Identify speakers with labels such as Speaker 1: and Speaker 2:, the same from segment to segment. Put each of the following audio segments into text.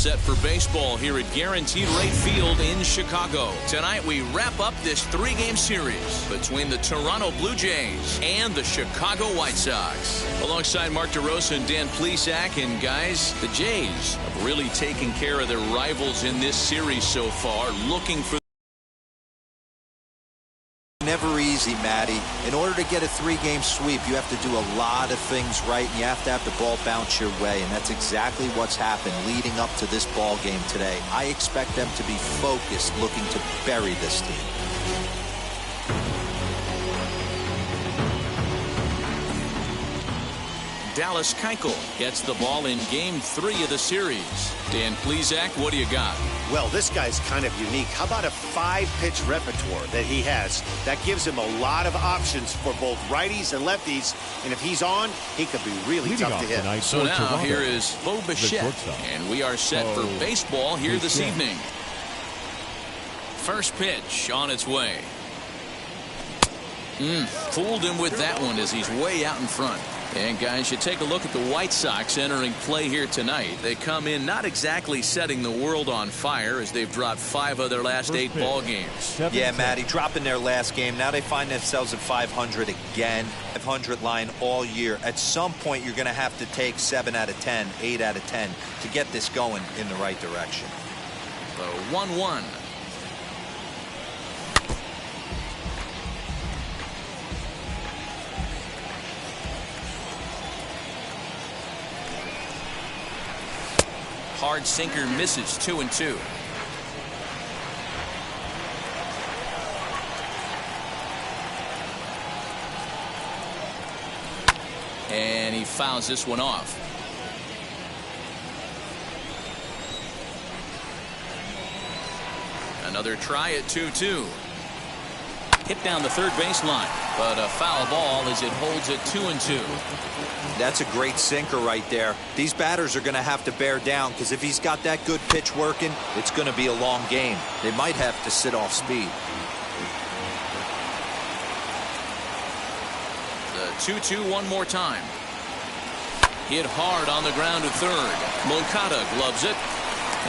Speaker 1: set for baseball here at Guaranteed Rate Field in Chicago. Tonight we wrap up this 3-game series between the Toronto Blue Jays and the Chicago White Sox. Alongside Mark DeRosa and Dan Plesac, and guys, the Jays have really taken care of their rivals in this series so far, looking for
Speaker 2: never easy, Matty. In order to get a 3-game sweep, you have to do a lot of things right, and you have to have the ball bounce your way, and that's exactly what's happened leading up to this ball game today. I expect them to be focused, looking to bury this team.
Speaker 1: Dallas Keuchel gets the ball in Game 3 of the series. Dan Plesac, what do you got?
Speaker 3: Well, this guy's kind of unique. How about a 5-pitch repertoire that he has? That gives him a lot of options for both righties and lefties. And if he's on, he could be really tough to hit.
Speaker 1: So now here is Bo Bichette, and we are set for baseball here this evening. First pitch on its way. Fooled him with that one as he's way out in front. And guys, you take a look at the White Sox entering play here tonight. They come in not exactly setting the world on fire, as they've dropped 5 of their last 8 ball games.
Speaker 2: Yeah, Matty, dropping their last game. Now they find themselves at 500 again. 500 line all year. At some point, you're going to have to take 7 out of 10, 8 out of 10 to get this going in the right direction.
Speaker 1: The 1-1. Hard sinker misses, 2-2. And he fouls this one off. Another try at 2-2. Hit down the third baseline, but a foul ball as it holds at 2-2.
Speaker 2: That's a great sinker right there. These batters are going to have to bear down, because if he's got that good pitch working, it's going to be a long game. They might have to sit off speed.
Speaker 1: The 2-2 one more time. Hit hard on the ground to third. Moncada gloves it,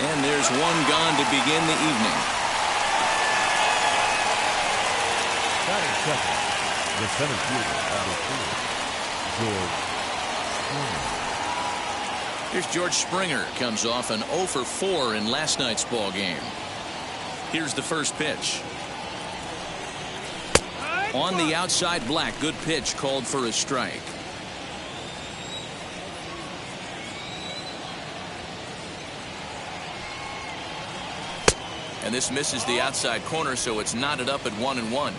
Speaker 1: and there's one gone to begin the evening.
Speaker 4: The center fielder, George.
Speaker 1: Here's George Springer. Comes off an 0 for 4 in last night's ball game. Here's the first pitch. On the outside black. Good pitch called for a strike. And this misses the outside corner, so it's knotted up at 1-1.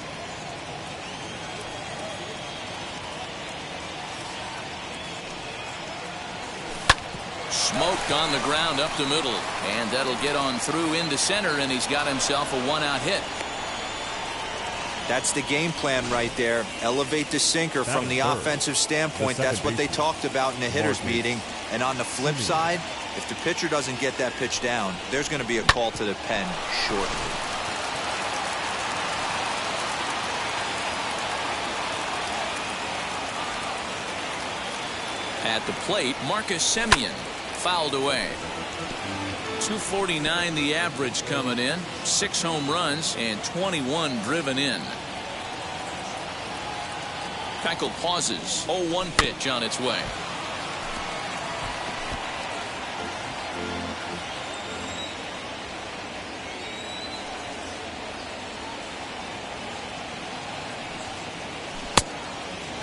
Speaker 1: Smoked on the ground up the middle, and that'll get on through into center, and he's got himself a 1-out hit.
Speaker 2: That's the game plan right there. Elevate the sinker from the offensive standpoint. That's what they talked about in the hitters meeting. And on the flip side, if the pitcher doesn't get that pitch down, there's going to be a call to the pen shortly.
Speaker 1: At the plate, Marcus Simeon. Fouled away. 249 the average coming in. 6 home runs and 21 driven in. Keuchel pauses. 0-1 pitch on its way.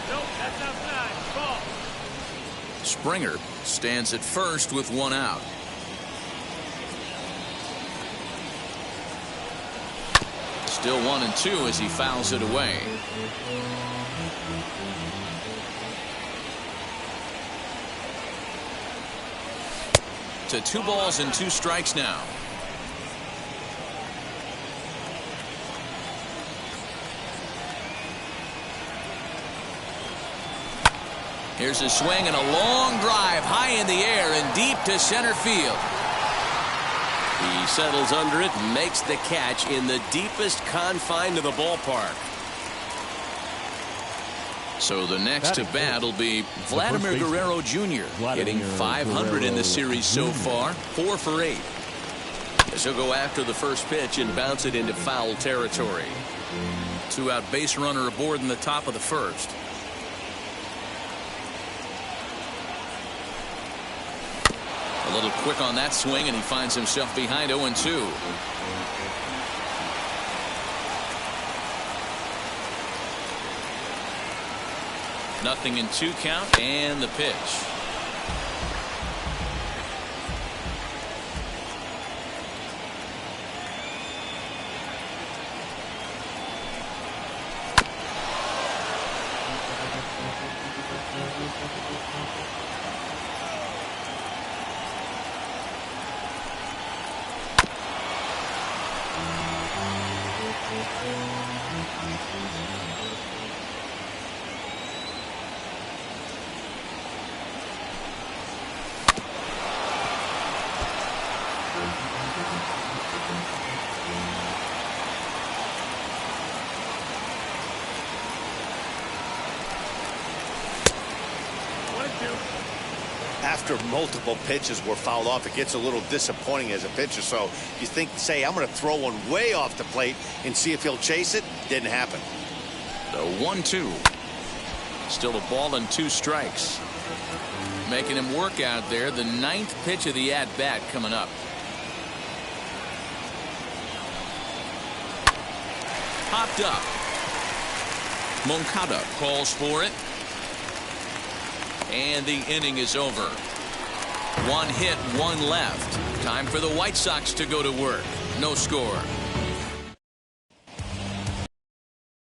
Speaker 5: Nope, that's outside. Ball.
Speaker 1: Springer stands at first with 1 out. Still 1-2 as he fouls it away. To 2 balls and 2 strikes now. Here's a swing and a long drive high in the air and deep to center field. He settles under it and makes the catch in the deepest confine of the ballpark. So the next to bat will be Vladimir Guerrero Jr. hitting 500 in the series so far, 4 for 8. As he'll go after the first pitch and bounce it into foul territory. 2-out base runner aboard in the top of the first. A little quick on that swing, and he finds himself behind 0-2. Nothing in 2 count, and the pitch.
Speaker 3: After multiple pitches were fouled off, it gets a little disappointing as a pitcher. So you say, I'm going to throw one way off the plate and see if he'll chase it. Didn't happen.
Speaker 1: The 1-2. Still a ball and 2 strikes. Making him work out there. The 9th pitch of the at-bat coming up. Popped up. Moncada calls for it. And the inning is over. 1 hit, 1 left. Time for the White Sox to go to work. No score.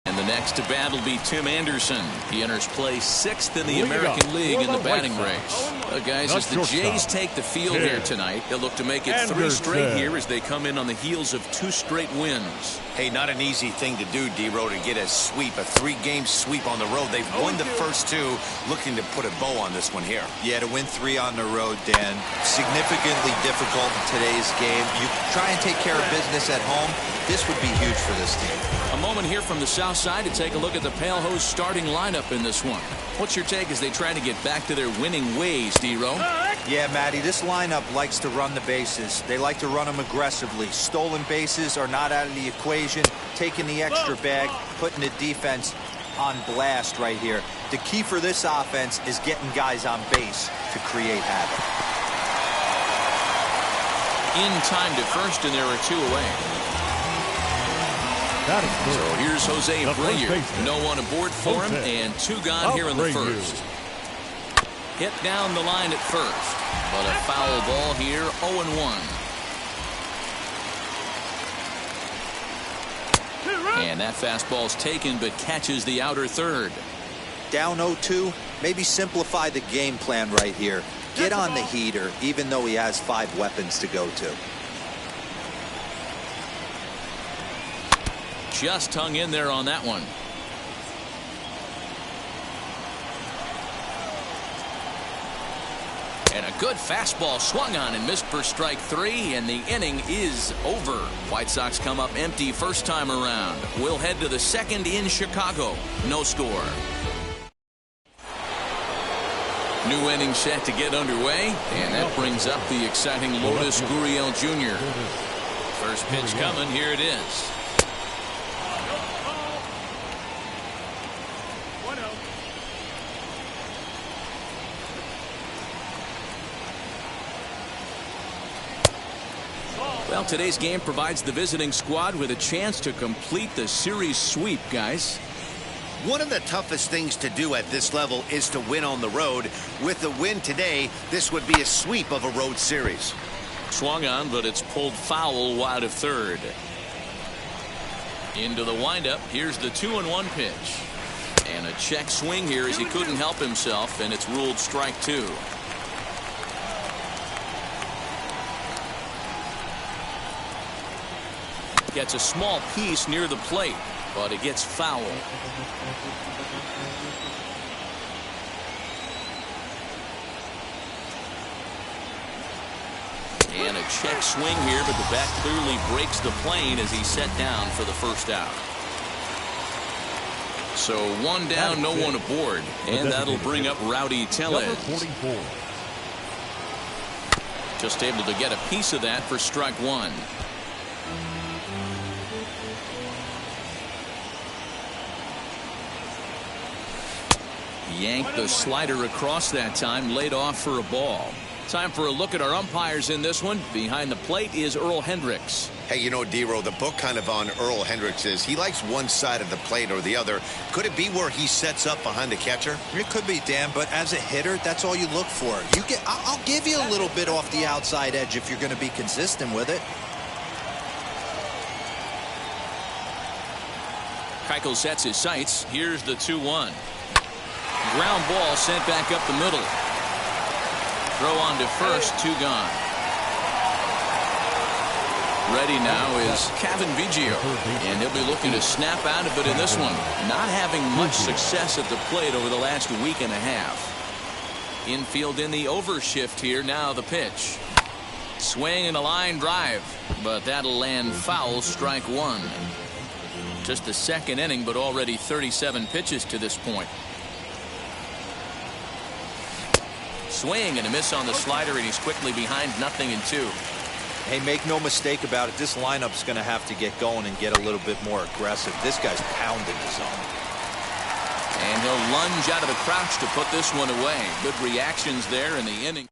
Speaker 1: And the next to bat will be Tim Anderson. He enters play 6th in the American League in the batting race. Guys, as the Jays take the field here tonight, they'll look to make it 3 straight here as they come in on the heels of 2 straight wins.
Speaker 3: Hey, not an easy thing to do, D-Row, to get a sweep, a 3-game sweep on the road. They've won the first 2, looking to put a bow on this one here.
Speaker 2: Yeah, to win 3 on the road, Dan, significantly difficult in today's game. You try and take care of business at home. This would be huge for this team.
Speaker 1: A moment here from the south side to take a look at the Pale Hose starting lineup in this one. What's your take as they try to get back to their winning ways, D-Row?
Speaker 2: Yeah, Matty, this lineup likes to run the bases. They like to run them aggressively. Stolen bases are not out of the equation. Taking the extra bag, putting the defense on blast right here. The key for this offense is getting guys on base to create havoc.
Speaker 1: In time to first, and there are 2 away. So here's Jose Abreu. No one aboard for him, and 2 gone here in the first. Hit down the line at first, but a foul ball here, 0-1. And that fastball's taken, but catches the outer third.
Speaker 2: Down 0-2, maybe simplify the game plan right here. Get on the heater, even though he has 5 weapons to go to.
Speaker 1: Just hung in there on that one. And a good fastball swung on and missed for strike 3, and the inning is over. White Sox come up empty first time around. We'll head to the second in Chicago. No score. New inning set to get underway, and that brings up the exciting Lourdes Gurion Jr. First pitch coming. Here it is. Well, today's game provides the visiting squad with a chance to complete the series sweep, guys.
Speaker 3: One of the toughest things to do at this level is to win on the road. With the win today, this would be a sweep of a road series.
Speaker 1: Swung on, but it's pulled foul wide of third. Into the windup. Here's the 2-1 pitch. And a check swing here as he couldn't help himself, and it's ruled strike 2. Gets a small piece near the plate, but it gets foul. And a check swing here, but the bat clearly breaks the plane as he's set down for the first out. So one down, no one aboard. And that'll bring up Rowdy Telus.
Speaker 4: 44.
Speaker 1: Just able to get a piece of that for strike one. Yanked the slider across that time, laid off for a ball. Time for a look at our umpires in this one. Behind the plate is Earl Hendricks.
Speaker 6: Hey, you know, D-Row, the book kind of on Earl Hendricks is he likes one side of the plate or the other. Could it be where he sets up behind the catcher?
Speaker 2: It could be, Dan, but as a hitter, that's all you look for. I'll give you a little bit off the outside edge if you're going to be consistent with it.
Speaker 1: Keuchel sets his sights. Here's the 2-1. Ground ball sent back up the middle. Throw on to first, 2 gone. Ready now is Kevin Vigil, and he'll be looking to snap out of it in this one. Not having much success at the plate over the last week and a half. Infield in the overshift here. Now the pitch. Swing and a line drive, but that'll land foul, strike one. Just the second inning, but already 37 pitches to this point. Swing and a miss on the slider, and he's quickly behind 0-2.
Speaker 2: Hey, make no mistake about it. This lineup's going to have to get going and get a little bit more aggressive. This guy's pounding the zone.
Speaker 1: And he'll lunge out of the crouch to put this one away. Good reactions there in the inning.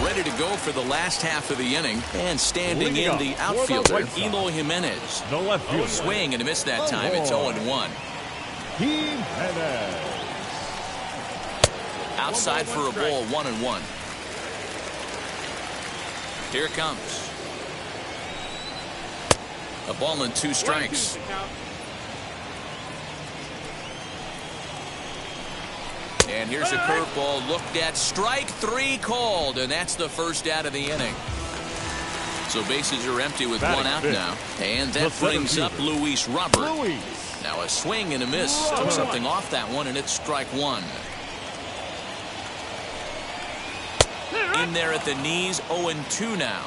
Speaker 1: Ready to go for the last half of the inning. And standing in the outfielder, Eloy Jimenez.
Speaker 4: The left fielder.
Speaker 1: Swing and a miss that time. It's 0-1.
Speaker 4: Jimenez.
Speaker 1: Outside for a ball, 1-1. Here it comes. A ball and 2 strikes. And here's a curveball looked at. Strike 3 called, and that's the first out of the inning. So bases are empty with 1 out now. And that brings up Luis Robert. Now a swing and a miss. Took something off that one, and it's strike 1. In there at the knees, 0-2 now.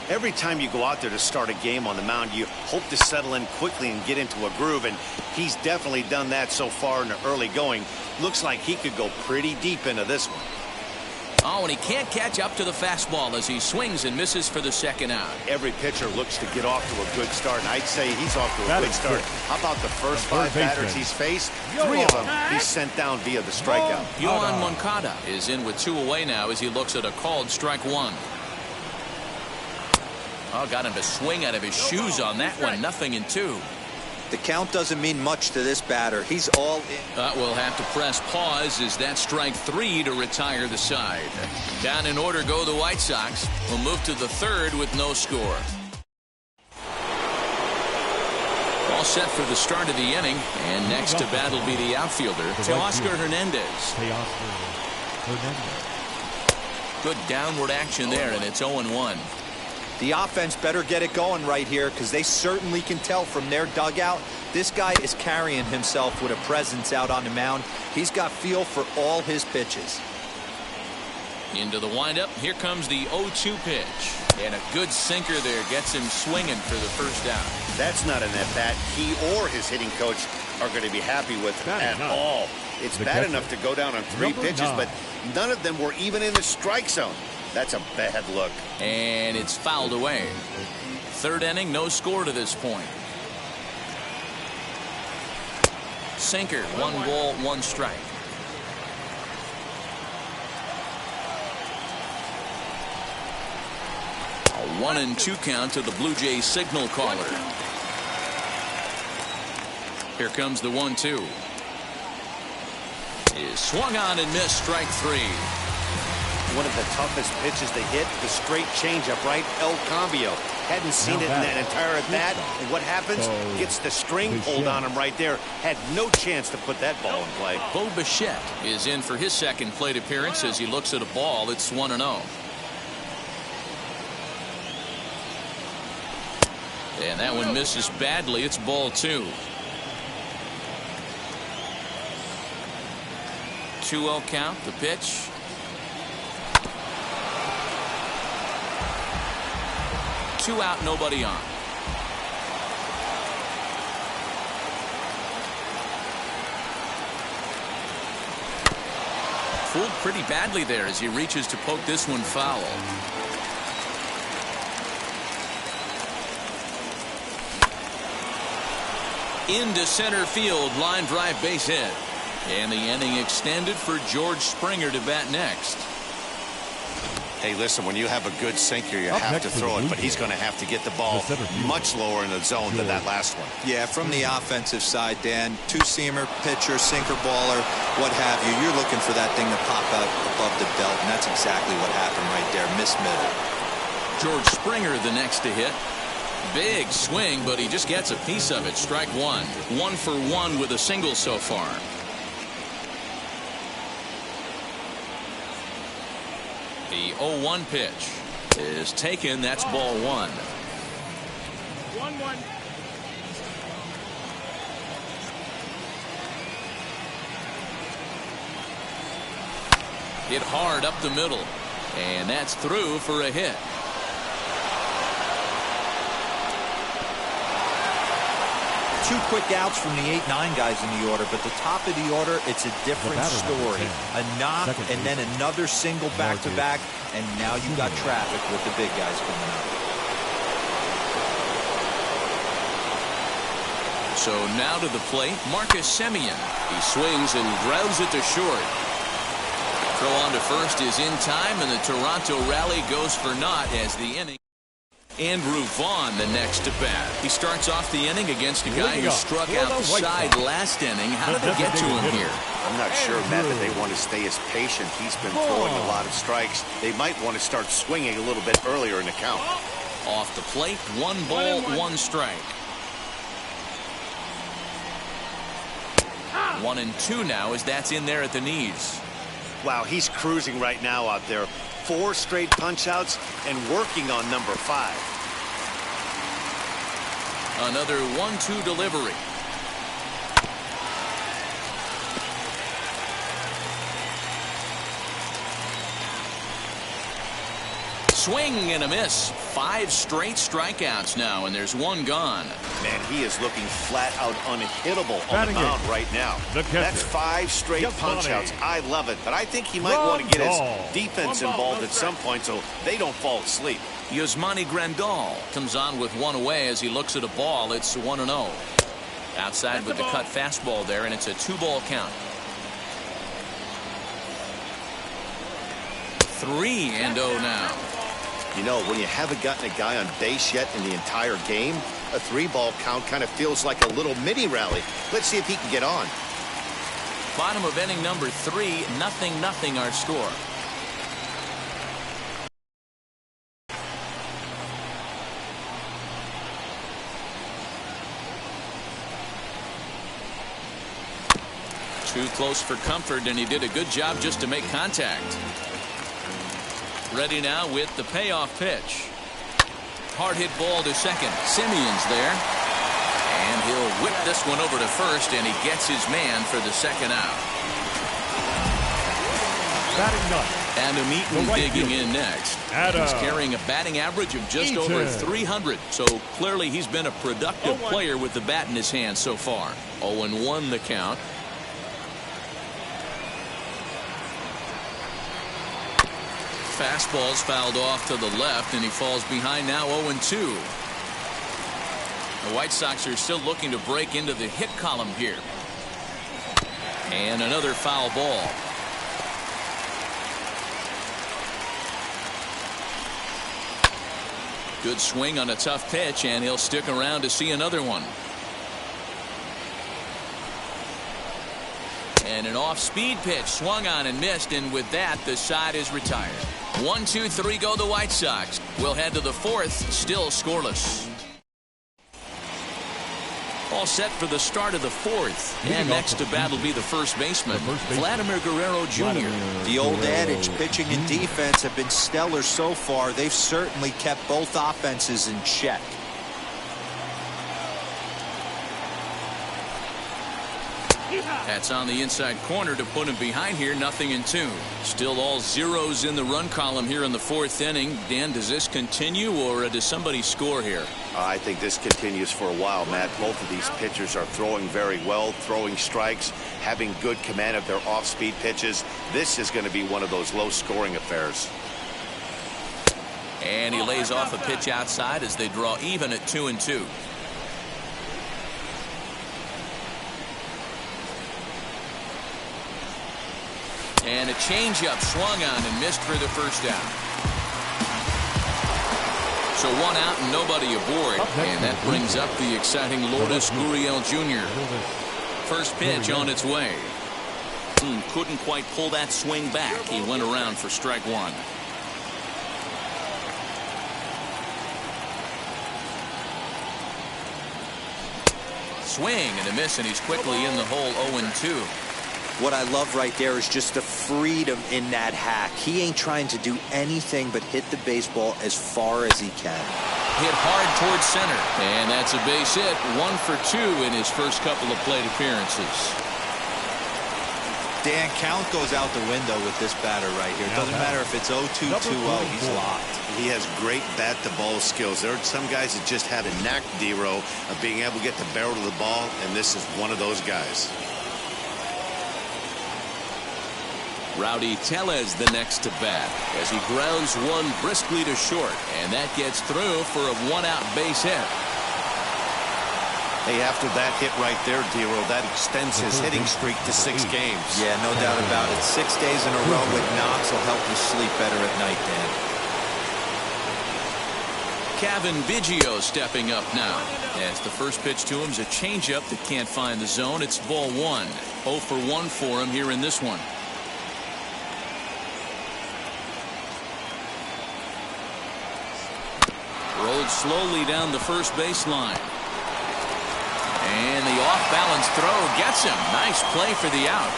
Speaker 3: Every time you go out there to start a game on the mound, you hope to settle in quickly and get into a groove, and he's definitely done that so far in the early going. Looks like he could go pretty deep into this one.
Speaker 1: Oh, and he can't catch up to the fastball as he swings and misses for the second out.
Speaker 3: Every pitcher looks to get off to a good start, and I'd say he's off to a good start. How about the first 5 batters he's faced? 3 of them he's sent down via the strikeout.
Speaker 1: Yohan Moncada is in with 2 away now as he looks at a called strike 1. Oh, got him to swing out of his shoes on that one. 0-2.
Speaker 2: The count doesn't mean much to this batter. He's all in.
Speaker 1: We'll have to press pause as that strike 3 to retire the side. Down in order go the White Sox. We'll move to the 3rd with no score. All set for the start of the inning. And next to bat will be the outfielder, Teoscar Hernandez. Good downward action there, and it's 0-1.
Speaker 2: The offense better get it going right here because they certainly can tell from their dugout this guy is carrying himself with a presence out on the mound. He's got feel for all his pitches.
Speaker 1: Into the windup. Here comes the 0-2 pitch. And a good sinker there gets him swinging for the first out.
Speaker 3: That's not an at-bat he or his hitting coach are going to be happy with at all. It's bad enough to go down on 3 pitches, but none of them were even in the strike zone. That's a bad look.
Speaker 1: And it's fouled away. 3rd inning, no score to this point. Sinker, 1 ball, 1 strike. A 1-2 count to the Blue Jays signal caller. Here comes the 1-2. Is swung on and missed, strike 3.
Speaker 3: One of the toughest pitches to hit, the straight changeup, right? El Cambio. Hadn't seen it in that entire at bat. And what happens? Gets the string pulled on him right there. Had no chance to put that ball in play.
Speaker 1: Bo Bichette is in for his 2nd plate appearance as he looks at a ball. It's 1-0. And that one misses badly. It's ball 2. 2-0 count. The pitch. Two out, nobody on. fooled pretty badly there as he reaches to poke this one foul. Into center field, line drive, base hit. And the inning extended for George Springer to bat next.
Speaker 3: Hey, listen, when you have a good sinker, you have to throw it, but he's going to have to get the ball much lower in the zone than that last one.
Speaker 2: Yeah, from the offensive side, Dan, two-seamer, pitcher, sinker baller, what have you, you're looking for that thing to pop out above the belt, and that's exactly what happened right there. Miss middle.
Speaker 1: George Springer the next to hit. Big swing, but he just gets a piece of it. Strike one. 1 for 1 with a single so far. The 0-1 pitch is taken. That's ball 1.
Speaker 5: 1-1.
Speaker 1: Hit hard up the middle, and that's through for a hit.
Speaker 2: Two quick outs from the 8-9 guys in the order, but the top of the order, it's a different story. A knock and then another single back-to-back, and now you got traffic with the big guys coming up.
Speaker 1: So now to the plate, Marcus Simeon. He swings and grounds it to short. Throw on to first is in time, and the Toronto rally goes for naught as the inning. Andrew Vaughn the next to bat. He starts off the inning against a guy who struck out the side last inning. How did they get to him here?
Speaker 3: I'm not sure, Matt, that they want to stay as patient. He's been throwing a lot of strikes. They might want to start swinging a little bit earlier in the count.
Speaker 1: Off the plate, 1 ball, 1 strike. 1-2 now as that's in there at the knees.
Speaker 3: Wow, he's cruising right now out there. 4 straight punch-outs and working on number 5.
Speaker 1: Another 1-2 delivery. Swing and a miss. 5 straight strikeouts now, and there's 1 gone.
Speaker 3: Man, he is looking flat out unhittable on the mound right now. That's 5 straight punch-outs. I love it, but I think he might want to get his defense involved at some point so they don't fall asleep.
Speaker 1: Yasmani Grandal comes on with 1 away as he looks at a ball. It's 1-0. Outside with the cut fastball there, and it's a 2-ball count. 3-0 now.
Speaker 3: You know, when you haven't gotten a guy on base yet in the entire game, a 3-ball count kind of feels like a little mini rally. Let's see if he can get on.
Speaker 1: Bottom of inning number 3, 0-0 our score. Too close for comfort, and he did a good job just to make contact. Ready now with the payoff pitch. Hard hit ball to second. Simeon's there. And he'll whip this one over to first, and he gets his man for the second out.
Speaker 4: Batting ninth.
Speaker 1: Adam Eaton digging in next. He's carrying a batting average of just over 300, so clearly he's been a productive player with the bat in his hand so far. 0-1 the count. Fastball's fouled off to the left, and he falls behind now. 0-2. The White Sox are still looking to break into the hit column here. And another foul ball. Good swing on a tough pitch, and he'll stick around to see another one. And an off-speed pitch swung on and missed, and with that, the side is retired. 1-2-3 go the White Sox. We'll head to the 4th, still scoreless. All set for the start of the 4th. And next to bat will be the first baseman, Vladimir Guerrero Jr.
Speaker 2: The old adage, pitching and defense have been stellar so far. They've certainly kept both offenses in check.
Speaker 1: That's on the inside corner to put him behind here. 0-2. Still all zeros in the run column here in the 4th inning. Dan, does this continue, or does somebody score here?
Speaker 3: I think this continues for a while, Matt. Both of these pitchers are throwing very well, throwing strikes, having good command of their off-speed pitches. This is going to be one of those low-scoring affairs.
Speaker 1: And he lays off a pitch outside as they draw even at 2-2. And a changeup swung on and missed for the first out. So one out and nobody aboard. And that brings up the exciting Lourdes Gurion Jr. First pitch on its way. Couldn't quite pull that swing back. He went around for strike one. Swing and a miss, and he's quickly in the hole 0-2.
Speaker 2: What I love right there is just the freedom in that hack. He ain't trying to do anything but hit the baseball as far as he can.
Speaker 1: Hit hard towards center, and that's a base hit. 1 for 2 in his first couple of plate appearances.
Speaker 2: Dan, count goes out the window with this batter right here. It doesn't matter if it's 0-2, 2-0, he's locked.
Speaker 3: He has great bat-to-ball skills. There are some guys that just have a knack, D-Row, of being able to get the barrel of the ball, and this is one of those guys.
Speaker 1: Rowdy Telus the next to bat as he grounds one briskly to short, and that gets through for a one-out base hit.
Speaker 3: Hey, after that hit right there, D-Row, that extends his hitting streak to 6 games.
Speaker 2: Yeah, no doubt about it. 6 days in a row with knocks will help you sleep better at night, Dan.
Speaker 1: Kevin Vigil stepping up now as the first pitch to him is a changeup that can't find the zone. It's ball 1. 0 for 1 for him here in this one. Rolled slowly down the first baseline. And the off-balance throw gets him. Nice play for the out.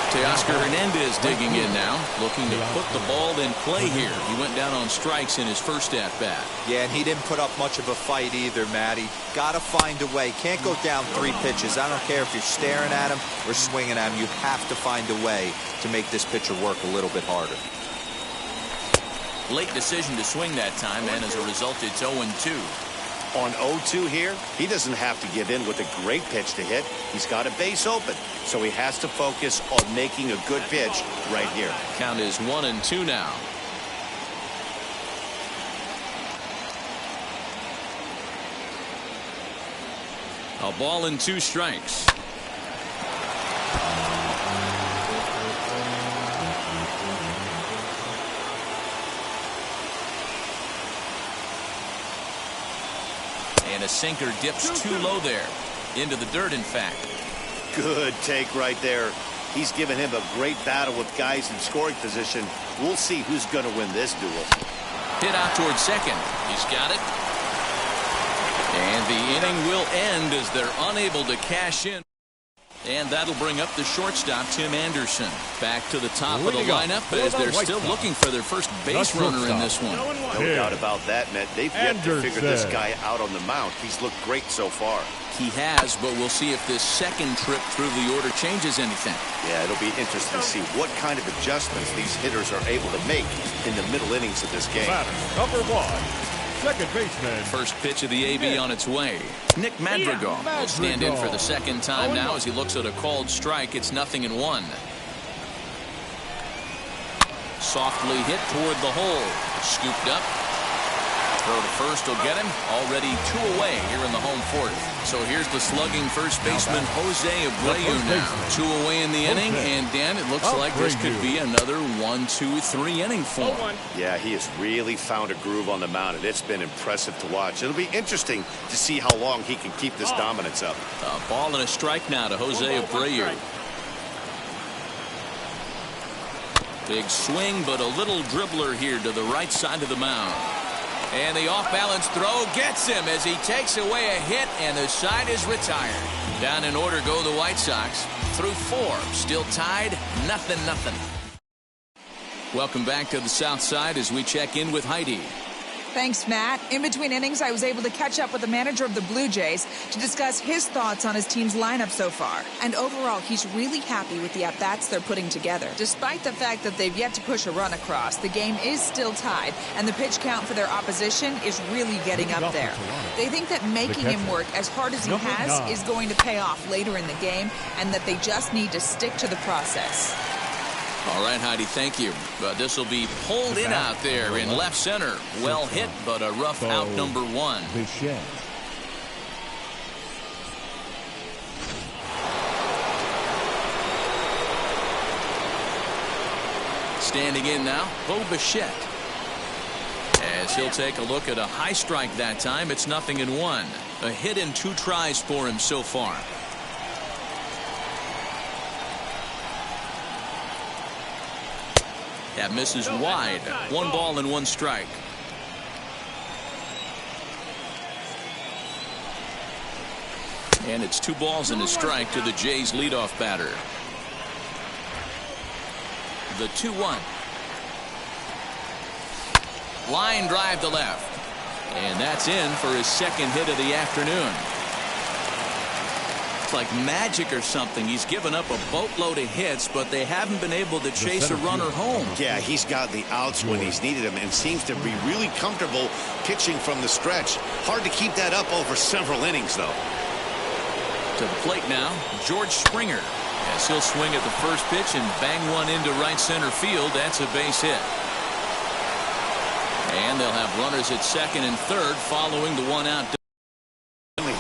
Speaker 1: Teoscar Hernandez digging in now, looking to put the ball in play here. He went down on strikes in his first at-bat.
Speaker 2: Yeah, and he didn't put up much of a fight either, Matty. Got to find a way. Can't go down 3 pitches. I don't care if you're staring at him or swinging at him. You have to find a way to make this pitcher work a little bit harder.
Speaker 1: Late decision to swing that time, and as a result, it's 0-2.
Speaker 3: On 0-2 here, he doesn't have to give in with a great pitch to hit. He's got a base open, so he has to focus on making a good pitch right here.
Speaker 1: Count is 1-2 now. A ball and 2 strikes. And a sinker dips too low there. Into the dirt, in fact.
Speaker 3: Good take right there. He's given him a great battle with guys in scoring position. We'll see who's going to win this duel.
Speaker 1: Hit out towards second. He's got it. And the inning will end as they're unable to cash in. And that'll bring up the shortstop, Tim Anderson. Back to the top of the lineup as they're still looking for their first base runner in this one.
Speaker 3: No doubt about that, Matt. They've yet to figure this guy out on the mound. He's looked great so far.
Speaker 1: He has, but we'll see if this second trip through the order changes anything.
Speaker 3: Yeah, it'll be interesting to see what kind of adjustments these hitters are able to make in the middle innings of this game.
Speaker 4: Number 1. Second baseman.
Speaker 1: First pitch of the AB on its way. Nick Madrigal will stand in for the second time now as he looks at a called strike. It's 0-1. Softly hit toward the hole. Scooped up. Throw to first will get him. Already 2 away here in the home 4th. So here's the slugging first baseman Jose Abreu now. 2 away in the inning, and Dan, it looks like this could be another 1-2-3 inning for him.
Speaker 3: Yeah, he has really found a groove on the mound, and it's been impressive to watch. It'll be interesting to see how long he can keep this dominance up.
Speaker 1: A ball and a strike now to Jose Abreu. Big swing, but a little dribbler here to the right side of the mound. And the off-balance throw gets him as he takes away a hit, and the side is retired. Down in order go the White Sox. Through 4, still tied, 0-0. Welcome back to the South Side as we check in with Heidi.
Speaker 7: Thanks, Matt. In between innings, I was able to catch up with the manager of the Blue Jays to discuss his thoughts on his team's lineup so far. And overall, he's really happy with the at-bats they're putting together. Despite the fact that they've yet to push a run across, the game is still tied, and the pitch count for their opposition is really getting up there. They think that making him work as hard as he has is going to pay off later in the game, and that they just need to stick to the process.
Speaker 1: All right, Heidi, thank you. But this will be pulled in out there in left center. Well hit, but a rough out number one. Standing in now, Bo Bichette. As he'll take a look at a high strike that time, it's 0-1. A hit in 2 tries for him so far. That misses wide. 1 ball and 1 strike. And it's 2 balls and a strike to the Jays leadoff batter. The 2-1. Line drive to left. And that's in for his second hit of the afternoon. Like magic or something. He's given up a boatload of hits, but they haven't been able to chase a runner home.
Speaker 3: Yeah, he's got the outs when he's needed them and seems to be really comfortable pitching from the stretch. Hard to keep that up over several innings, though.
Speaker 1: To the plate now, George Springer. As he'll swing at the first pitch and bang one into right center field. That's a base hit. And they'll have runners at second and third following the 1-out.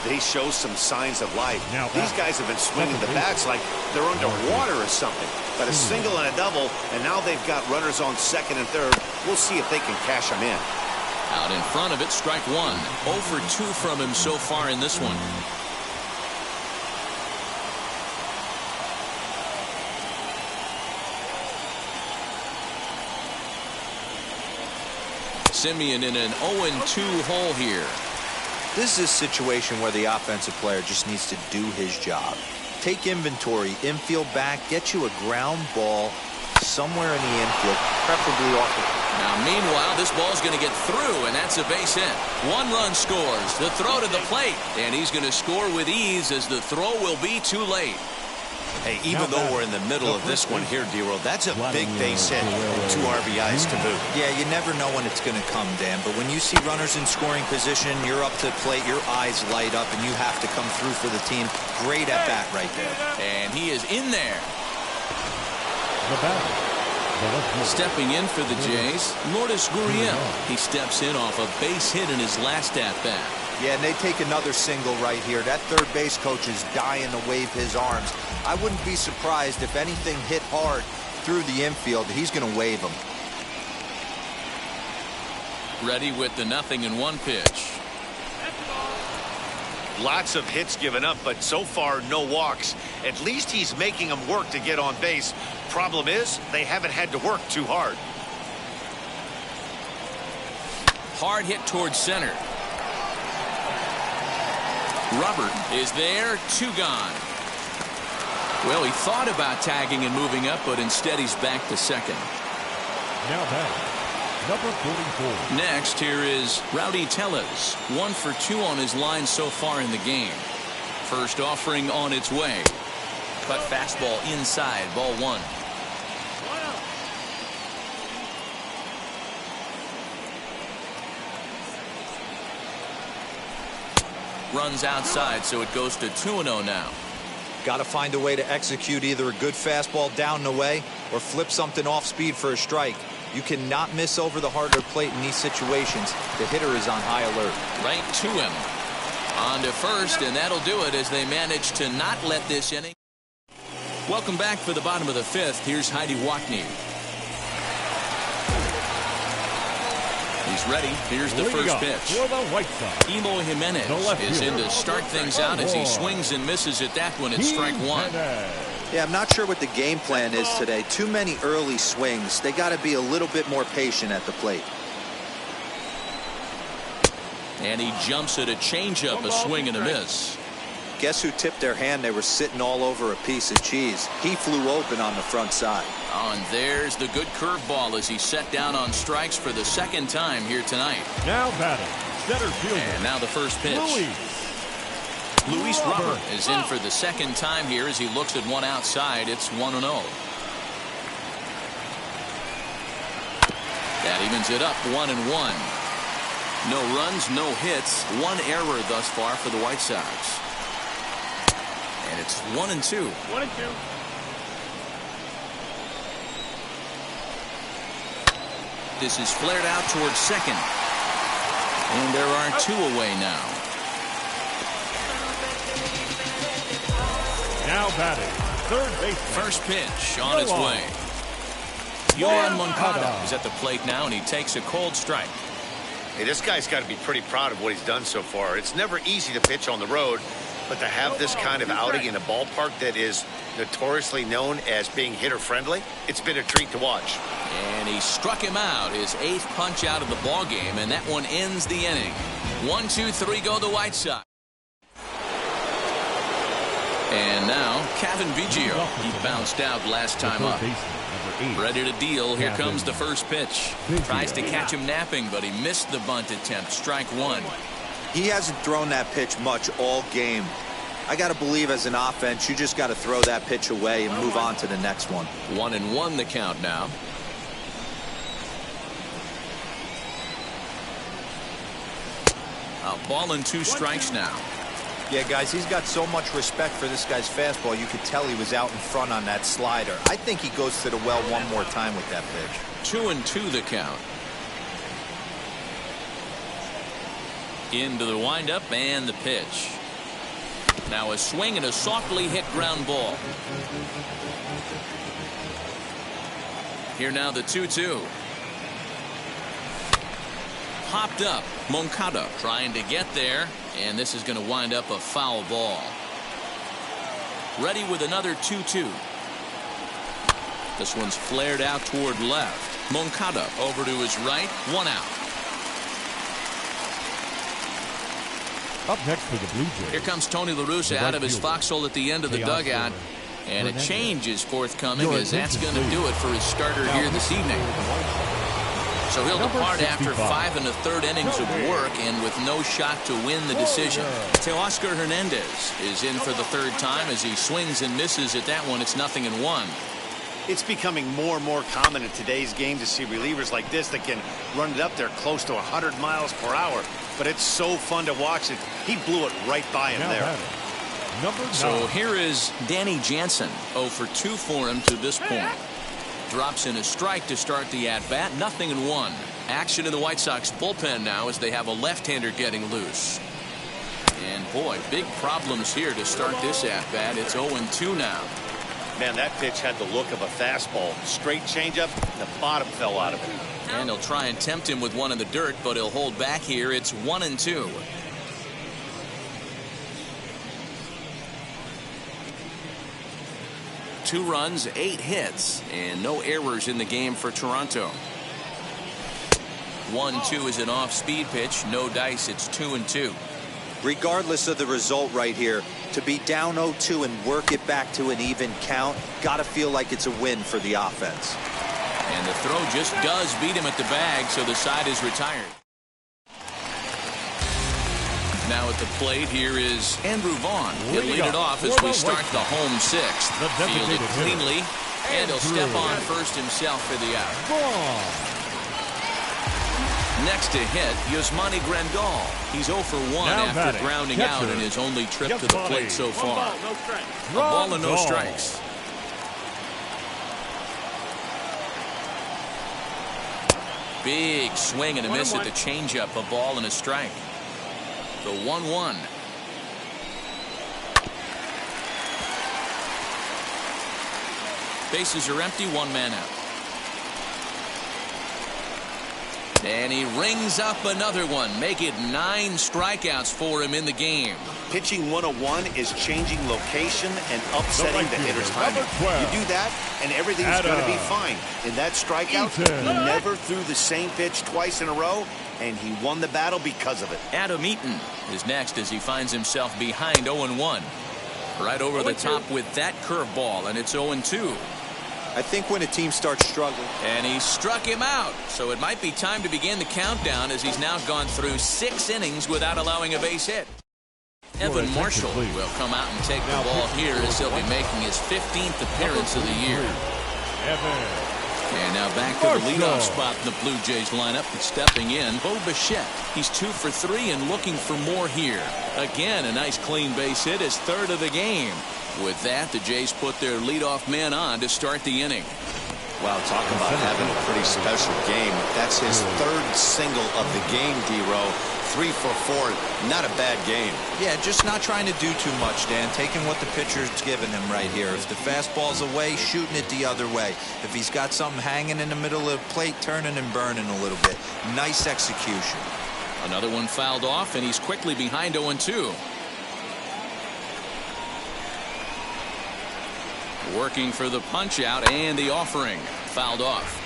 Speaker 3: They show some signs of life. These guys have been swinging the bats like they're underwater or something. But a single and a double, and now they've got runners on second and third. We'll see if they can cash them in.
Speaker 1: Out in front of it, strike 1. 0 for 2 from him so far in this one. Simeon in an 0-2 hole here.
Speaker 2: This is a situation where the offensive player just needs to do his job. Take inventory, infield back, get you a ground ball somewhere in the infield, preferably off the...
Speaker 1: Now, meanwhile, this ball's going to get through, and that's a base hit. 1 run scores. The throw to the plate, and he's going to score with ease as the throw will be too late.
Speaker 6: Hey, even though we're in the middle of this one here, D-Roll, that's a big base hit and 2 RBIs to boot.
Speaker 2: Yeah, you never know when it's going to come, Dan, but when you see runners in scoring position, you're up to the plate, your eyes light up, and you have to come through for the team. Great at bat right there.
Speaker 1: And he is in there. Stepping in for the Jays, Lourdes Gurion. He steps in off a base hit in his last at-bat.
Speaker 2: Yeah, and they take another single right here. That third base coach is dying to wave his arms. I wouldn't be surprised if anything hit hard through the infield. He's going to wave them.
Speaker 1: Ready with the 0-1 pitch.
Speaker 3: Lots of hits given up, but so far no walks. At least he's making them work to get on base. Problem is, they haven't had to work too hard.
Speaker 1: Hard hit towards center. Robert is there, 2 gone. Well, he thought about tagging and moving up, but instead he's back to second.
Speaker 4: Now back, number 44.
Speaker 1: Next, here is Rowdy Telus. 1 for 2 on his line so far in the game. First offering on its way. Cut fastball inside, ball 1. Runs outside, so it goes to 2-0 now.
Speaker 2: Got to find a way to execute either a good fastball down the way or flip something off speed for a strike. You cannot miss over the harder plate in these situations. The hitter is on high alert.
Speaker 1: Right to him. On to first, and that'll do it as they manage to not let this inning. Welcome back for the bottom of the 5th. Here's Heidi Watney. He's ready. Here's the first pitch.
Speaker 4: For the White Sox,
Speaker 1: Eloy Jimenez is in to start things out as he swings and misses at that one. It's strike 1.
Speaker 2: Yeah, I'm not sure what the game plan is today. Too many early swings. They got to be a little bit more patient at the plate.
Speaker 1: And he jumps at a changeup, a swing and a miss.
Speaker 2: Guess who tipped their hand? They were sitting all over a piece of cheese. He flew open on the front side.
Speaker 1: Oh, and there's the good curveball as he's set down on strikes for the second time here tonight.
Speaker 4: Now batting, center fielder.
Speaker 1: And now the first pitch. Luis Robert is in for the second time here as he looks at one outside. It's 1-0. That evens it up 1-1. No runs, no hits, one error thus far for the White Sox. And it's 1-2.
Speaker 5: 1-2.
Speaker 1: This is flared out towards second. And there are two away now.
Speaker 4: Now batting, third base.
Speaker 1: First pitch on its way. Yohan Moncada is at the plate now, and he takes a cold strike.
Speaker 6: Hey, this guy's got to be pretty proud of what he's done so far. It's never easy to pitch on the road, but to have this kind of outing in a ballpark that is notoriously known as being hitter-friendly, it's been a treat to watch.
Speaker 1: And he struck him out, his 8th punch out of the ball game, and that one ends the inning. 1-2-3 go the White Sox. And now Kevin Vigil. He bounced out last time up. Ready to deal. Here comes the first pitch. Tries to catch him napping, but he missed the bunt attempt. Strike one.
Speaker 2: He hasn't thrown that pitch much all game. I got to believe as an offense, you just got to throw that pitch away and move on to the next one.
Speaker 1: 1-1 the count now. A ball and 2 strikes now.
Speaker 2: Yeah, guys, he's got so much respect for this guy's fastball. You could tell he was out in front on that slider. I think he goes to the well one more time with that pitch.
Speaker 1: 2-2 the count. Into the windup and the pitch. Now a swing and a softly hit ground ball. Here now the 2-2. Popped up. Moncada trying to get there, and this is going to wind up a foul ball. Ready with another 2-2. This one's flared out toward left. Moncada over to his right. 1 out.
Speaker 4: Up next for the Blue Jays.
Speaker 1: Here comes Tony La Russa out of his foxhole at the end of the dugout. And a change is forthcoming, as that's going to do it for his starter here this evening. So he'll depart after 5 1/3 innings of work and with no shot to win the decision. Teoscar Hernandez is in for the 3rd time as he swings and misses at that one. It's 0-1.
Speaker 3: It's becoming more and more common in today's game to see relievers like this that can run it up there close to 100 miles per hour. But it's so fun to watch it. He blew it right by him there.
Speaker 1: So here is Danny Jansen. 0 for 2 for him to this point. Drops in a strike to start the at-bat. 0-1. Action in the White Sox bullpen now as they have a left-hander getting loose. And boy, big problems here to start this at-bat. It's 0-2 now.
Speaker 3: Man, that pitch had the look of a fastball. Straight changeup, and the bottom fell out of it.
Speaker 1: And he'll try and tempt him with one in the dirt, but he'll hold back here. It's 1-2. Two runs, 8 hits, and no errors in the game for Toronto. 1-2 is an off-speed pitch. No dice. It's 2-2.
Speaker 2: Regardless of the result right here, to be down 0-2 and work it back to an even count, got to feel like it's a win for the offense.
Speaker 1: And the throw just does beat him at the bag, so the side is retired. Now at the plate, here is Andrew Vaughn. He'll lead it off as we start the home 6th. Fielded cleanly, and he'll step on first himself for the out. Next to hit, Yasmani Grandal. He's 0 for 1 after grounding out in his only trip to the plate so far. A ball and no strikes. Big swing and a miss at the changeup. A ball and a strike. The 1-1. Bases are empty. 1 man out. And he rings up another one. Make it 9 strikeouts for him in the game.
Speaker 3: Pitching 101 is changing location and upsetting the hitter's timing. You do that, and everything's going to be fine. In that strikeout, he never threw the same pitch twice in a row, and he won the battle because of it.
Speaker 1: Adam Eaton is next as he finds himself behind 0-1. Right over the top with that curveball, and it's 0-2.
Speaker 2: I think when a team starts struggling.
Speaker 1: And he struck him out. So it might be time to begin the countdown as he's now gone through 6 innings without allowing a base hit. Evan Marshall will come out and take the ball here as he'll be making his 15th appearance of the year. And now back to the leadoff spot in the Blue Jays lineup. Stepping in, Bo Bichette. He's 2 for 3 and looking for more here. Again, a nice clean base hit, his 3rd of the game. With that, the Jays put their leadoff man on to start the inning.
Speaker 3: Wow, talk about having a pretty special game. That's his 3rd single of the game, D-Row. 3 for 4, not a bad game.
Speaker 2: Yeah, just not trying to do too much, Dan. Taking what the pitcher's giving him right here. If the fastball's away, shooting it the other way. If he's got something hanging in the middle of the plate, turning and burning a little bit. Nice execution.
Speaker 1: Another one fouled off, and he's quickly behind 0-2. Working for the punch out and the offering. Fouled off.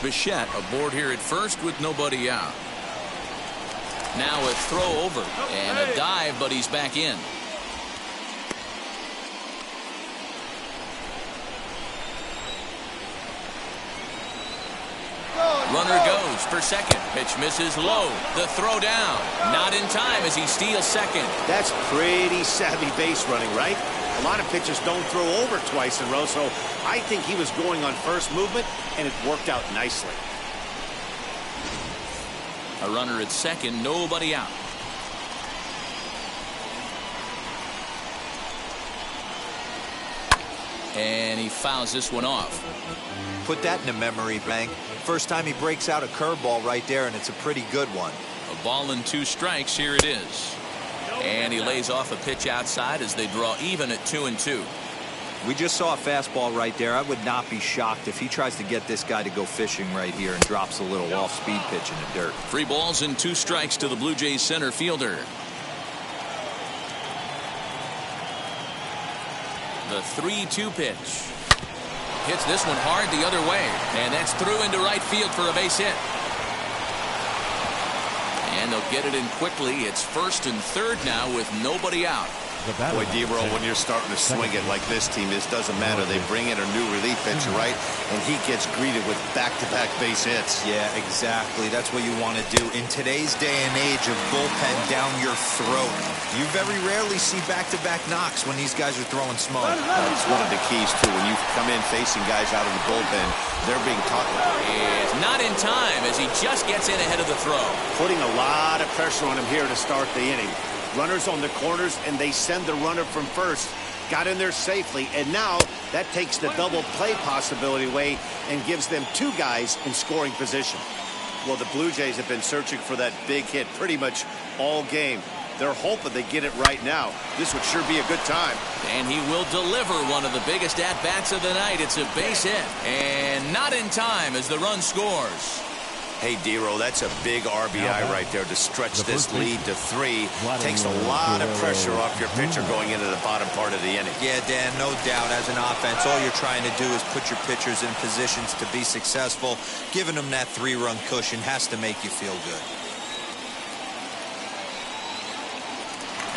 Speaker 1: Bichette aboard here at first with nobody out. Now a throw over and a dive, but he's back in. Runner goes for second. Pitch misses low. The throw down. Not in time as he steals second.
Speaker 3: That's pretty savvy base running, right? A lot of pitchers don't throw over twice in a row, so I think he was going on first movement, and it worked out nicely.
Speaker 1: A runner at second, nobody out. And he fouls this one off.
Speaker 2: Put that in the memory bank. First time he breaks out a curveball right there, and it's a pretty good one.
Speaker 1: A ball and 2 strikes. Here it is. And he lays off a pitch outside as they draw even at 2-2.
Speaker 2: We just saw a fastball right there. I would not be shocked if he tries to get this guy to go fishing right here and drops a little off-speed pitch in the dirt.
Speaker 1: 3 balls and 2 strikes to the Blue Jays center fielder. The 3-2 pitch. Hits this one hard the other way. And that's through into right field for a base hit. And they'll get it in quickly. It's 1st and 3rd now with nobody out.
Speaker 3: Boy, D-Row, when you're starting to swing it like this team, this doesn't matter. They bring in a new relief pitcher, right? And he gets greeted with back-to-back base hits.
Speaker 2: Yeah, exactly. That's what you want to do. In today's day and age of bullpen down your throat, you very rarely see back-to-back knocks when these guys are throwing smoke.
Speaker 3: That's one of the keys, too. When you come in facing guys out of the bullpen, they're being taught.
Speaker 1: It's not in time as he just gets in ahead of the throw.
Speaker 3: Putting a lot of pressure on him here to start the inning. Runners on the corners, and they send the runner from first. Got in there safely, and now that takes the double play possibility away and gives them 2 guys in scoring position. Well, the Blue Jays have been searching for that big hit pretty much all game. They're hoping they get it right now. This would sure be a good time.
Speaker 1: And he will deliver one of the biggest at-bats of the night. It's a base hit, and not in time as the run scores.
Speaker 3: Hey, D-Row, that's a big RBI right there to stretch this lead to 3. Takes a lot of pressure off your pitcher going into the bottom part of the inning.
Speaker 2: Yeah, Dan, no doubt. As an offense, all you're trying to do is put your pitchers in positions to be successful. Giving them that 3-run cushion has to make you feel good.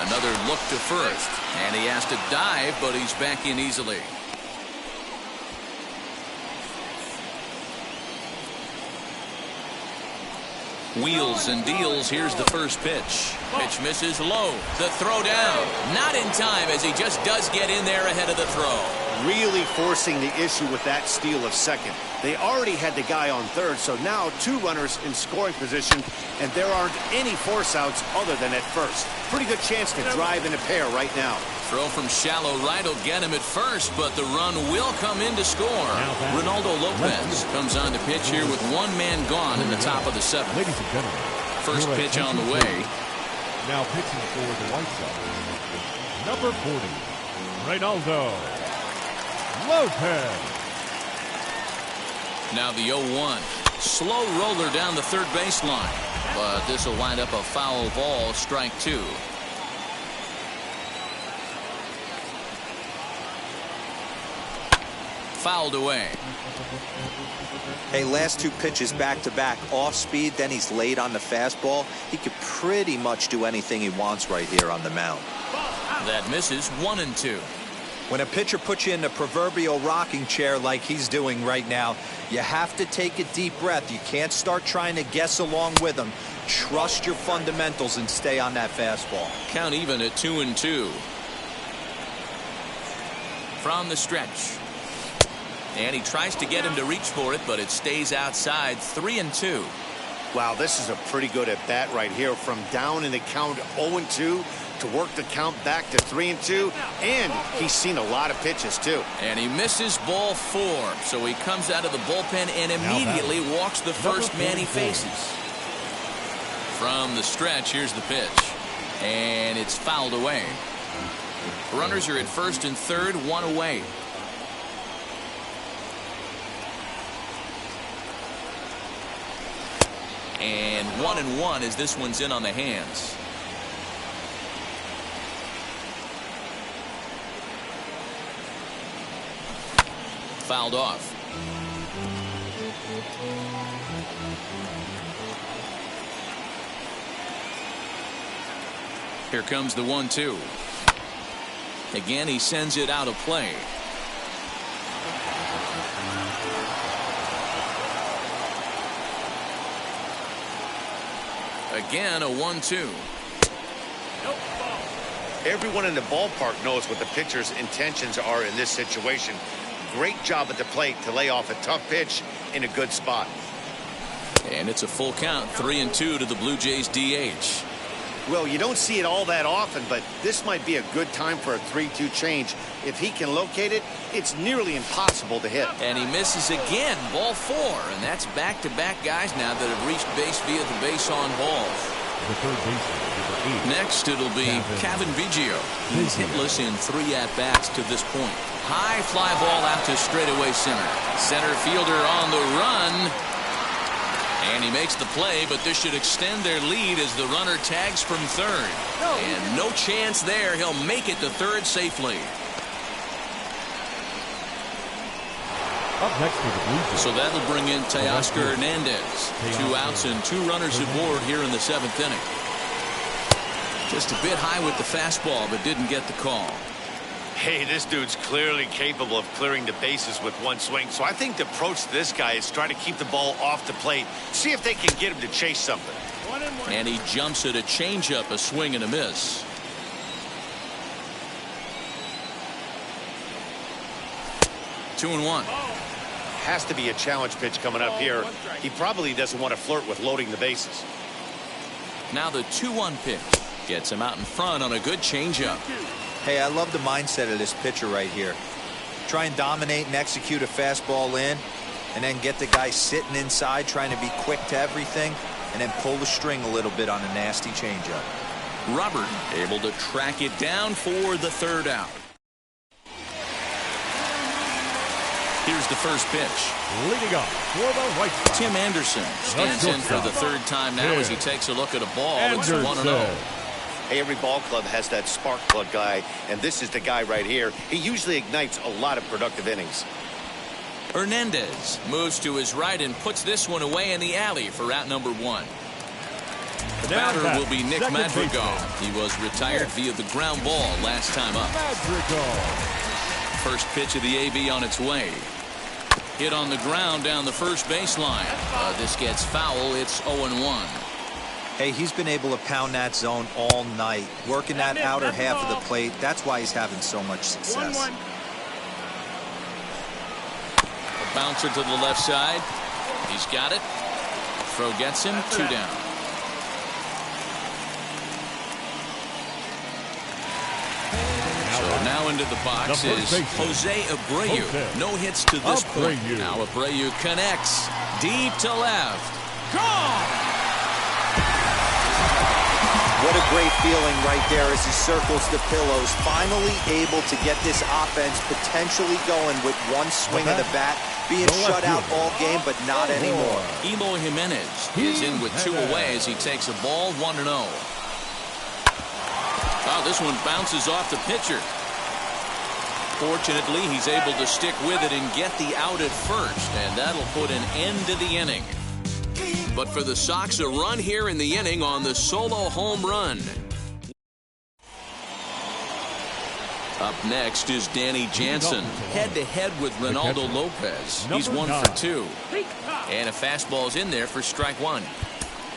Speaker 1: Another look to first, and he has to dive, but he's back in easily. Wheels and deals. Here's the first pitch. Pitch misses low. The throw down. Not in time as he just does get in there ahead of the throw.
Speaker 3: Really forcing the issue with that steal of second. They already had the guy on third, so now 2 runners in scoring position, and there aren't any force outs other than at first. Pretty good chance to drive in a pair right now.
Speaker 1: Throw from shallow right will get him at first, but the run will come in to score. Ronaldo Lopez comes on to pitch here with 1 man gone in the top of the 7th.
Speaker 4: Ladies and gentlemen,
Speaker 1: first pitch on the way.
Speaker 4: Now pitching for the White Sox, number 40, Ronaldo Lopez.
Speaker 1: Now the 0-1. Slow roller down the third baseline, but this will wind up a foul ball, strike 2. Fouled away.
Speaker 2: Hey, last 2 pitches back-to-back off speed, then he's late on the fastball. He could pretty much do anything he wants right here on the mound.
Speaker 1: That misses 1-2.
Speaker 2: When a pitcher puts you in the proverbial rocking chair like he's doing right now, you have to take a deep breath. You can't start trying to guess along with him. Trust your fundamentals and stay on that fastball.
Speaker 1: Count even at 2-2. From the stretch. And he tries to get him to reach for it, but it stays outside. 3-2.
Speaker 3: Wow, this is a pretty good at bat right here. From down in the count 0-2 to work the count back to 3-2, and he's seen a lot of pitches too.
Speaker 1: And he misses ball 4, so he comes out of the bullpen and immediately walks the first man he faces. From the stretch, here's the pitch, and it's fouled away. Runners are at first and third, 1 away. And 1-1 as this one's in on the hands. Fouled off. Here comes the 1-2. Again, he sends it out of play. Again, a 1-2.
Speaker 6: Everyone in the ballpark knows what the pitcher's intentions are in this situation. Great job at the plate to lay off a tough pitch in a good spot.
Speaker 1: And it's a full count, 3-2 to the Blue Jays DH.
Speaker 3: Well, you don't see it all that often, but this might be a good time for a 3-2 change. If he can locate it, it's nearly impossible to hit.
Speaker 1: And he misses again, ball 4, and that's back-to-back guys now that have reached base via the base on balls.
Speaker 4: The third baseman, number 8.
Speaker 1: Next, it'll be Kevin Vigil. He's hitless in 3 at-bats to this point. High fly ball out to straightaway center. Center fielder on the run. And he makes the play, but this should extend their lead as the runner tags from third. And no chance there. He'll make it to third safely.
Speaker 4: Up next for the Blue Jays.
Speaker 1: So that'll bring in Teoscar Hernandez. 2 outs and 2 runners aboard here in the 7th inning. Just a bit high with the fastball, but didn't get the call.
Speaker 6: Hey, this dude's clearly capable of clearing the bases with one swing. So I think the approach to this guy is try to keep the ball off the plate. See if they can get him to chase something.
Speaker 1: And he jumps at a changeup, a swing and a miss. Two and 1.
Speaker 6: Has to be a challenge pitch coming up here. He probably doesn't want to flirt with loading the bases.
Speaker 1: Now the 2-1 pitch gets him out in front on a good changeup.
Speaker 2: Hey, I love the mindset of this pitcher right here. Try and dominate and execute a fastball in, and then get the guy sitting inside trying to be quick to everything, and then pull the string a little bit on a nasty changeup.
Speaker 1: Robert able to track it down for the 3rd out. Here's the first pitch.
Speaker 4: Leading up for the White Sox,
Speaker 1: Tim Anderson stands in for the 3rd time now as he takes a look at a ball. It's 1-0.
Speaker 3: Hey, every ball club has that spark plug guy, and this is the guy right here. He usually ignites a lot of productive innings.
Speaker 1: Hernandez moves to his right and puts this one away in the alley for out number 1. The batter will be Nick Madrigal. He was retired via the ground ball last time up. First pitch of the AB on its way. Hit on the ground down the first baseline. This gets foul. It's 0-1.
Speaker 2: Hey, he's been able to pound that zone all night, working that outer half of the plate. That's why he's having so much success.
Speaker 5: 1-1.
Speaker 1: A bouncer to the left side. He's got it. Throw gets him. 2 down. So now into the box is Jose Abreu. No hits to this point. Now Abreu connects deep to left. Gone!
Speaker 2: What a great feeling right there as he circles the pillows, finally able to get this offense potentially going with one swing of the bat, being shut out all game, but not anymore.
Speaker 1: Eloy Jimenez is in with 2 away as he takes a ball, 1-0. Oh, this one bounces off the pitcher. Fortunately, he's able to stick with it and get the out at first, and that'll put an end to the inning. But for the Sox, a run here in the inning on the solo home run. Up next is Danny Jansen, head-to-head with Ronaldo Lopez. He's 1 for 2. And a fastball's in there for strike 1.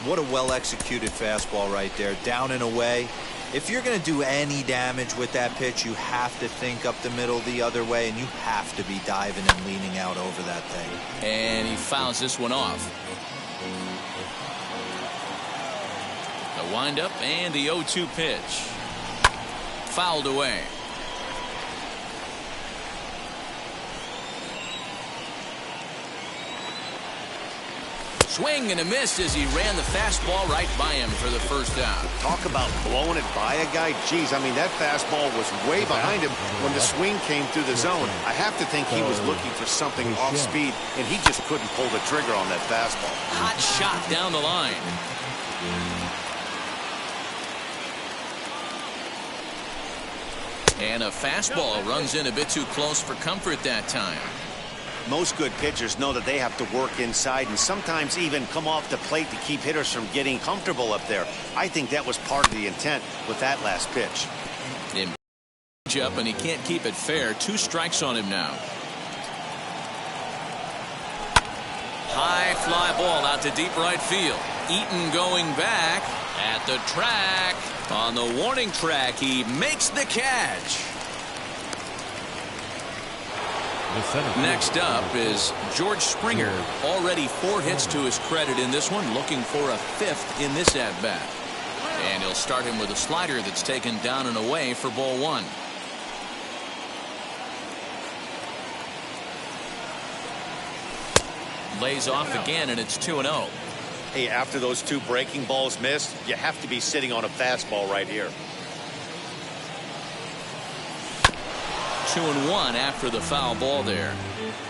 Speaker 2: What a well-executed fastball right there, down and away. If you're going to do any damage with that pitch, you have to think up the middle the other way, and you have to be diving and leaning out over that thing.
Speaker 1: And he fouls this one off. The windup and the 0-2 pitch. Fouled away. Swing and a miss as he ran the fastball right by him for the first out.
Speaker 3: Talk about blowing it by a guy. Geez, I mean, that fastball was way behind him when the swing came through the zone. I have to think he was looking for something off speed, and he just couldn't pull the trigger on that fastball.
Speaker 1: Hot shot down the line. And a fastball runs in a bit too close for comfort that time.
Speaker 3: Most good pitchers know that they have to work inside and sometimes even come off the plate to keep hitters from getting comfortable up there. I think that was part of the intent with that last pitch.
Speaker 1: Up and he can't keep it fair. 2 strikes on him now. High fly ball out to deep right field. Eaton going back at the track. On the warning track, he makes the catch. Next up is George Springer. Already 4 hits to his credit in this one, looking for a 5th in this at-bat. And he'll start him with a slider that's taken down and away for ball 1. Lays off again, and it's 2-0.
Speaker 6: Hey, after those 2 breaking balls missed, you have to be sitting on a fastball right here.
Speaker 1: 2-1 after the foul ball there.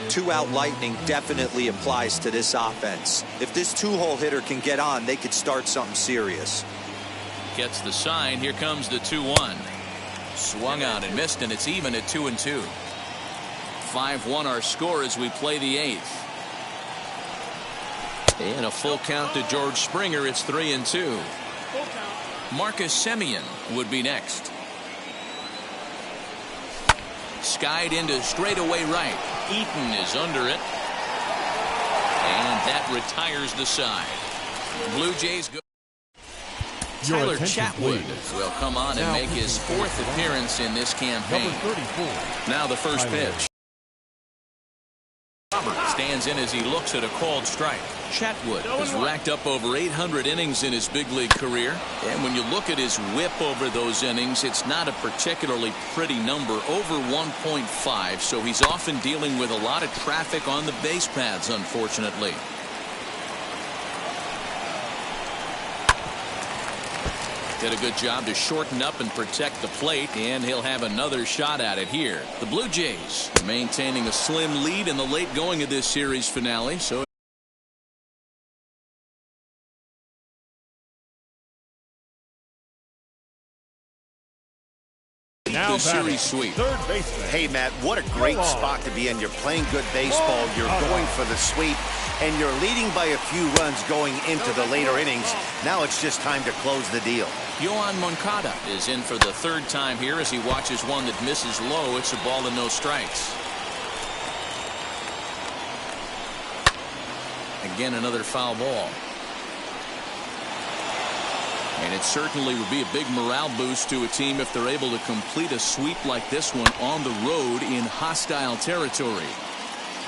Speaker 2: 2-out lightning definitely applies to this offense. If this 2-hole hitter can get on, they could start something serious.
Speaker 1: Gets the sign. Here comes the 2-1. Swung out and missed, and it's even at 2-2. 5-1 our score as we play the 8th. And a full count to George Springer. It's 3-2. Marcus Simeon would be next. Skied into straightaway right. Eaton is under it. And that retires the side. Blue Jays go. Tyler Chatwood will come on and make his 4th appearance in this campaign. Now the first pitch. Robert stands in as he looks at a called strike. Chatwood has racked up over 800 innings in his big league career. And when you look at his whip over those innings, it's not a particularly pretty number, over 1.5. So he's often dealing with a lot of traffic on the base paths, unfortunately. Did a good job to shorten up and protect the plate, and he'll have another shot at it here. The Blue Jays maintaining a slim lead in the late going of this series finale. So
Speaker 4: now
Speaker 1: the series sweep.
Speaker 4: Third baseman.
Speaker 3: Hey, Matt, what a great spot to be in. You're playing good baseball. You're going for the sweep, and you're leading by a few runs going into the later innings. Now it's just time to close the deal.
Speaker 1: Yohan Moncada is in for the 3rd time here as he watches one that misses low. It's a ball and no strikes. Again, another foul ball. And it certainly would be a big morale boost to a team if they're able to complete a sweep like this one on the road in hostile territory.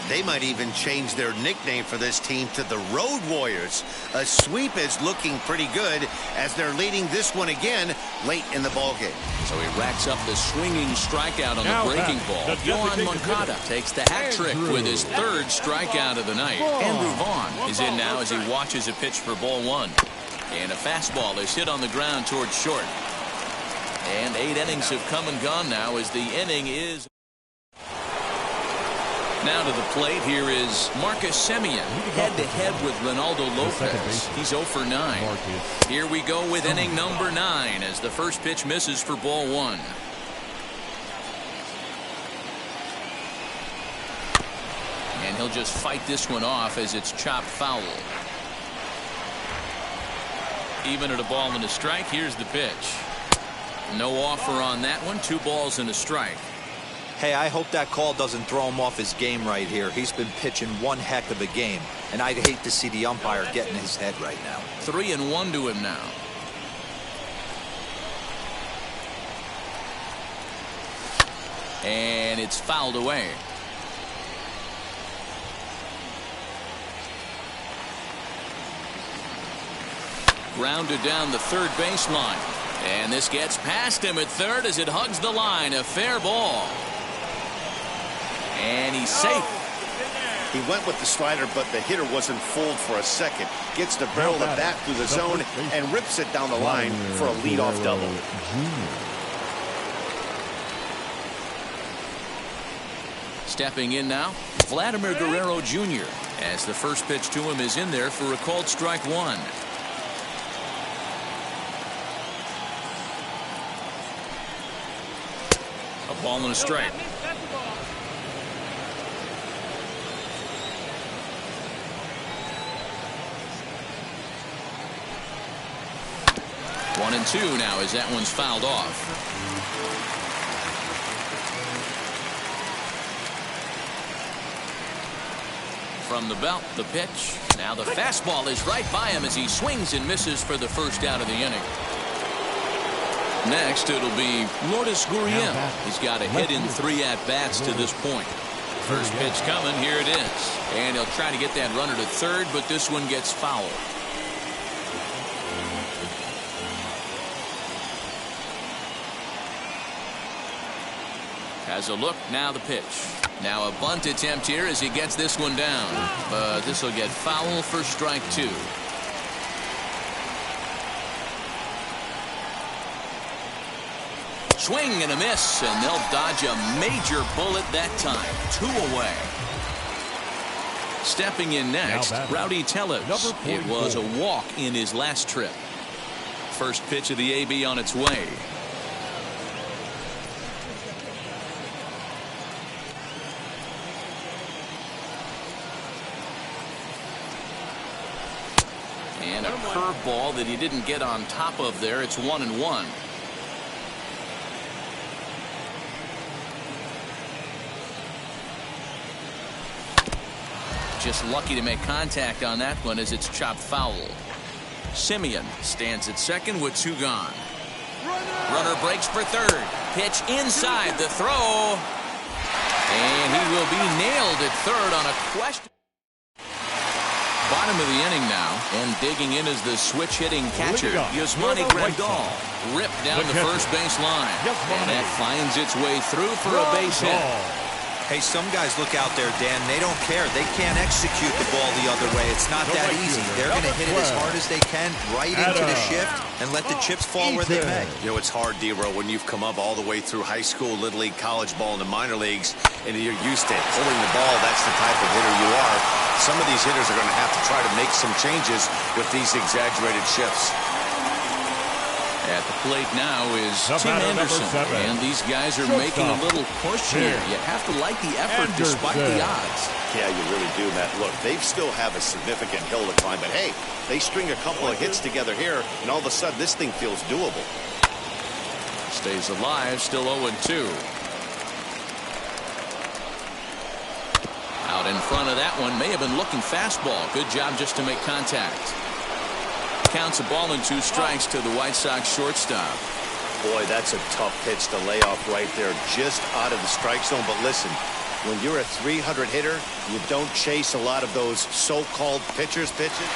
Speaker 6: They might even change their nickname for this team to the Road Warriors. A sweep is looking pretty good as they're leading this one again late in the ballgame.
Speaker 1: So he racks up the swinging strikeout on the breaking ball. Yohan Moncada takes the hat trick with his 3rd strikeout of the night. Andrew Vaughn is in now as he watches a pitch for ball 1. And a fastball is hit on the ground towards short. And 8 innings have come and gone now as the inning is. Now to the plate, here is Marcus Simeon, head-to-head with Ronaldo Lopez. He's 0 for 9. Here we go with inning number 9 as the first pitch misses for ball 1. And he'll just fight this one off as it's chopped foul. Even at a ball and a strike, here's the pitch. No offer on that one. 2 balls and a strike.
Speaker 2: Hey, I hope that call doesn't throw him off his game right here. He's been pitching one heck of a game, and I'd hate to see the umpire get in his head right now.
Speaker 1: 3-1 to him now. And it's fouled away. Grounded down the third baseline. And this gets past him at third as it hugs the line. A fair ball. And he's safe.
Speaker 3: He went with the slider, but the hitter wasn't fooled for a second. Gets the barrel of the bat through the zone and rips it down the line for a leadoff double.
Speaker 1: Stepping in now, Vladimir Guerrero Jr. as the first pitch to him is in there for a called strike 1. A ball and a strike. One and 2 now as that one's fouled off. From the belt, the pitch. Now the fastball is right by him as he swings and misses for the first out of the inning. Next, it'll be Lourdes Gurion. He's got a hit in 3 at-bats to this point. First pitch coming, here it is. And he'll try to get that runner to third, but this one gets fouled. Has a look, now the pitch. Now a bunt attempt here as he gets this one down. But this will get foul for strike 2. Swing and a miss, and they'll dodge a major bullet that time. 2 away. Stepping in next, Rowdy Telus. It was a walk in his last trip. First pitch of the AB on its way. And a curveball that he didn't get on top of there. It's 1-1. Just lucky to make contact on that one as it's chopped foul. Simeon stands at second with 2 gone. Runner breaks for third. Pitch inside the throw. And he will be nailed at third on a question. Bottom of the inning now, and digging in is the switch-hitting catcher, Yasmani Grandal. Ripped down the first base line. And that finds its way through for a base hit.
Speaker 2: Hey, some guys look out there, Dan. They don't care. They can't execute the ball the other way. It's not that easy. They're going to hit it as hard as they can right into the shift and let the chips fall where they may.
Speaker 6: You know, it's hard, D-Row, when you've come up all the way through high school, Little League, college ball, and the minor leagues, and you're used to pulling the ball. That's the type of hitter you are. Some of these hitters are going to have to try to make some changes with these exaggerated shifts.
Speaker 1: At the plate now is Tim Anderson, and these guys are making a little push here. You have to like the effort despite the odds.
Speaker 3: Yeah, you really do, Matt. Look, they still have a significant hill to climb, but hey, they string a couple of hits together here, and all of a sudden this thing feels doable.
Speaker 1: Stays alive, still 0-2. Out in front of that one, may have been looking fastball. Good job just to make contact. Counts a ball and 2 strikes to the White Sox shortstop.
Speaker 3: Boy, that's a tough pitch to lay off right there, just out of the strike zone. But listen, when you're a 300 hitter, you don't chase a lot of those so-called pitchers' pitches.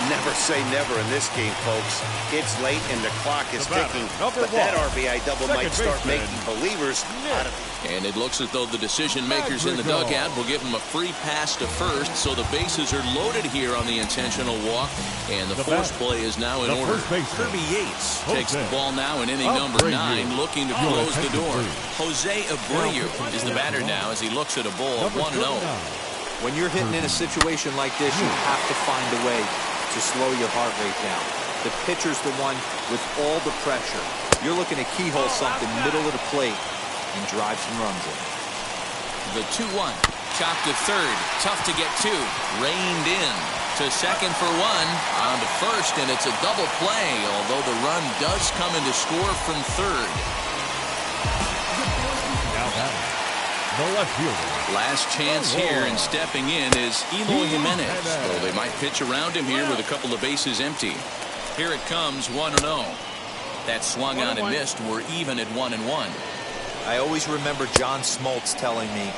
Speaker 3: Never say never in this game, folks. It's late and the clock is ticking, but that RBI double might start making believers out of it.
Speaker 1: And it looks as though the decision makers in the dugout will give him a free pass to first, so the bases are loaded here on the intentional walk, and the force play is now in order. Kirby Yates takes the ball now in inning number 9, looking to close the door. Jose Abreu is the batter now as he looks at a ball 1-0.
Speaker 2: When you're hitting in a situation like this, you have to find a way to slow your heart rate down. The pitcher's the one with all the pressure. You're looking to keyhole something middle of the plate and drive some runs in.
Speaker 1: The 2-1, chopped to third, tough to get to, reined in. To second for one. On to first, and it's a double play, although the run does come in to score from third.
Speaker 4: Now batting, the left fielder.
Speaker 1: Last chance here, and stepping in is Eloy Jimenez. Though they might pitch around him here with a couple of bases empty. Here it comes, 1-0. That swung on and missed. We're even at 1-1.
Speaker 2: I always remember John Smoltz telling me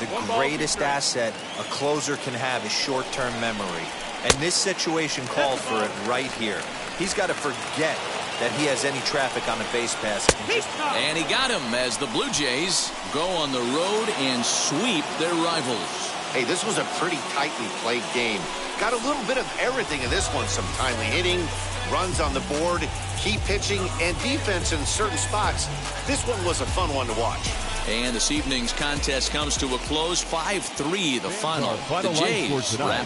Speaker 2: the greatest asset a closer can have is short-term memory. And this situation called for it right here. He's got to forget that he has any traffic on the base pass.
Speaker 1: And he got him as the Blue Jays go on the road and sweep their rivals.
Speaker 3: Hey, this was a pretty tightly played game. Got a little bit of everything in this one. Some timely hitting, runs on the board, key pitching, and defense in certain spots. This one was a fun one to watch.
Speaker 1: And this evening's contest comes to a close, 5-3 the final. The Jays wrap